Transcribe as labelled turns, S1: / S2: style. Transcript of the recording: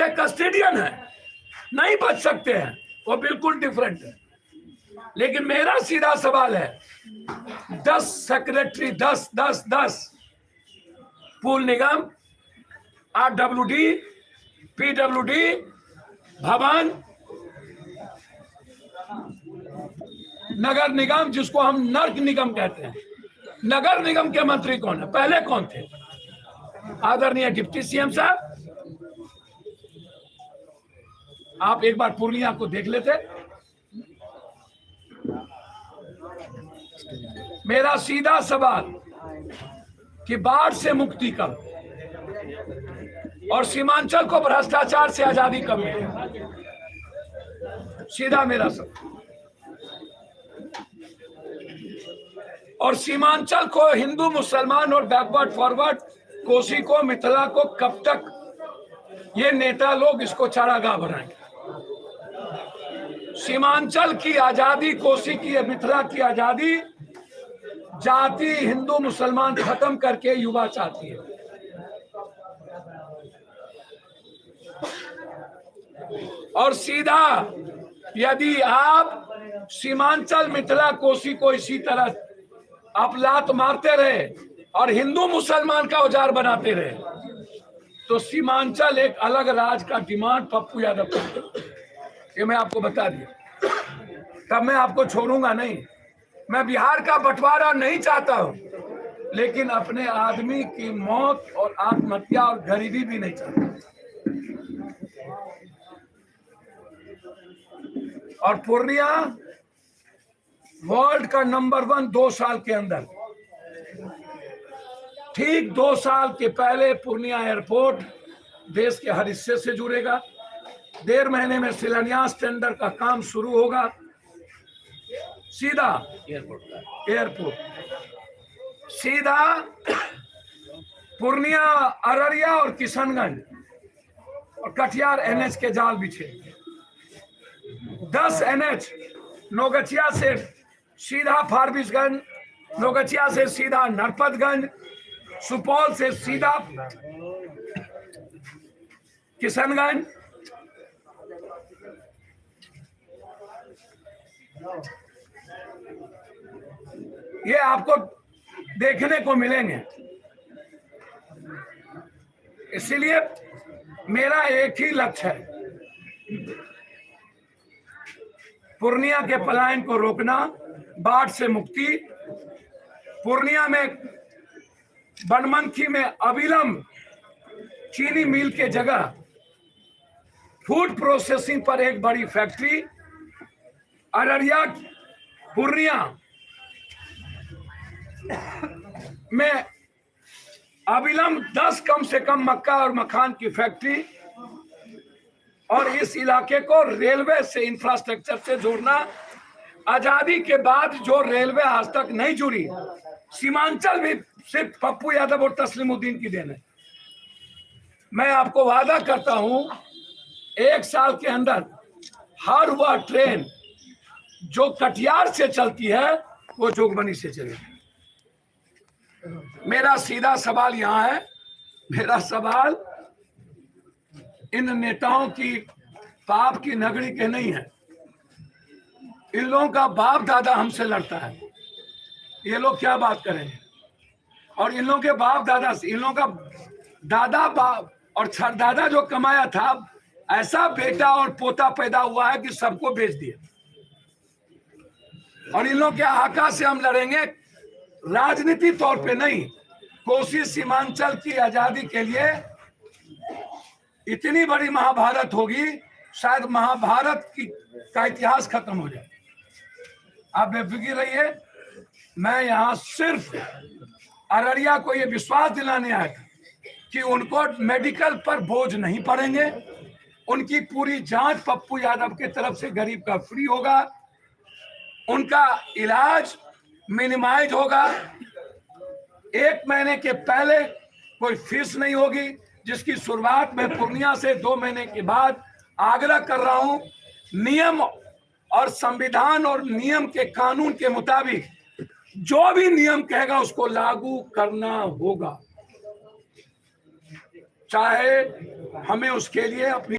S1: के कस्टोडियन है, नहीं बच सकते हैं, वो बिल्कुल डिफरेंट है। लेकिन मेरा सीधा सवाल है, 10 सेक्रेटरी, 10 पूल निगम, आरडब्ल्यूडी, पीडब्ल्यूडी, भवन, नगर निगम, जिसको हम नर्क निगम कहते हैं, नगर निगम के मंत्री कौन है? पहले कौन थे? आदरणीय डिप्टी सीएम साहब, आप एक बार पूर्णिया को देख लेते। मेरा सीधा सवाल कि बाढ़ से मुक्ति कब और सीमांचल को भ्रष्टाचार से आजादी कब मिलेगी? सीधा मेरा सवाल। और सीमांचल को, हिंदू मुसलमान और बैकवर्ड फॉरवर्ड, कोसी को, मिथिला को कब तक ये नेता लोग इसको चारागाह बनाएंगे? सीमांचल की आजादी, कोसी की, मिथिला की आजादी जाति हिंदू मुसलमान खत्म करके युवा चाहती है। और सीधा यदि आप सीमांचल, मिथिला, कोसी को इसी तरह आप लात मारते रहे और हिंदू मुसलमान का औजार बनाते रहे, तो सीमांचल एक अलग राज का डिमांड पप्पू यादव को, ये मैं आपको बता दिया। तब मैं आपको छोड़ूंगा नहीं। मैं बिहार का बंटवारा नहीं चाहता हूं, लेकिन अपने आदमी की मौत और आत्महत्या और गरीबी भी नहीं चाहता। और पूर्णिया वर्ल्ड का नंबर 1 2 साल के अंदर, ठीक 2 साल के पहले पूर्णिया एयरपोर्ट देश के हर हिस्से से जुड़ेगा। 1.5 महीने में शिलान्यास टेंडर का काम शुरू होगा। सीधा एयरपोर्ट सीधा पूर्णिया, अररिया और किशनगंज और कटिहार एनएच के जाल बिछे। 10 एनएच, नौगछिया से सीधा फारबिसगंज, नौगछिया से सीधा नरपतगंज, सुपौल से सीधा किशनगंज, ये आपको देखने को मिलेंगे। इसलिए मेरा एक ही लक्ष्य है, पूर्णिया के पलायन को रोकना, बाढ़ से मुक्ति। पूर्णिया में बनमनखी में अविलंब चीनी मिल के जगह फूड प्रोसेसिंग पर एक बड़ी फैक्ट्री। अररिया, पूर्णिया में अविलंब 10 कम से कम मक्का और मखान की फैक्ट्री, और इस इलाके को रेलवे से, इंफ्रास्ट्रक्चर से जोड़ना। आजादी के बाद जो रेलवे आज तक नहीं जुड़ी, सीमांचल भी सिर्फ पप्पू यादव और तस्लीमुद्दीन की देन है। मैं आपको वादा करता हूं, 1 साल के अंदर हर वह ट्रेन जो कटिहार से चलती है वो जोगबनी से चलेगी। मेरा सीधा सवाल यहां है, मेरा सवाल इन नेताओं की पाप की नगरी के नहीं है। इन लोगों का बाप दादा हमसे लड़ता है, ये लोग क्या बात करेंगे? और इन लोगों के बाप दादा से, इन लोगों का दादा बाप और छरदादा जो कमाया था, ऐसा बेटा और पोता पैदा हुआ है कि सबको बेच दिया। और इन लोगों के आका से हम लड़ेंगे राजनीति तौर पे नहीं, कोसी सीमांचल की आजादी के लिए इतनी बड़ी महाभारत होगी, शायद महाभारत का इतिहास खत्म हो जाए। आप बेफिक्र रहिए, मैं यहाँ सिर्फ अररिया को ये विश्वास दिलाने आया था कि उनको मेडिकल पर बोझ नहीं पड़ेंगे, उनकी पूरी जांच पप्पू यादव की तरफ से गरीब का फ्री होगा, उनका इलाज मिनिमाइज होगा, 1 महीने के पहले कोई फीस नहीं होगी, जिसकी शुरुआत मैं पूर्णिया से 2 महीने के बाद आग्रह कर रहा हूं। नियम और संविधान और नियम के कानून के मुताबिक जो भी नियम कहेगा उसको लागू करना होगा। चाहे हमें उसके लिए अपनी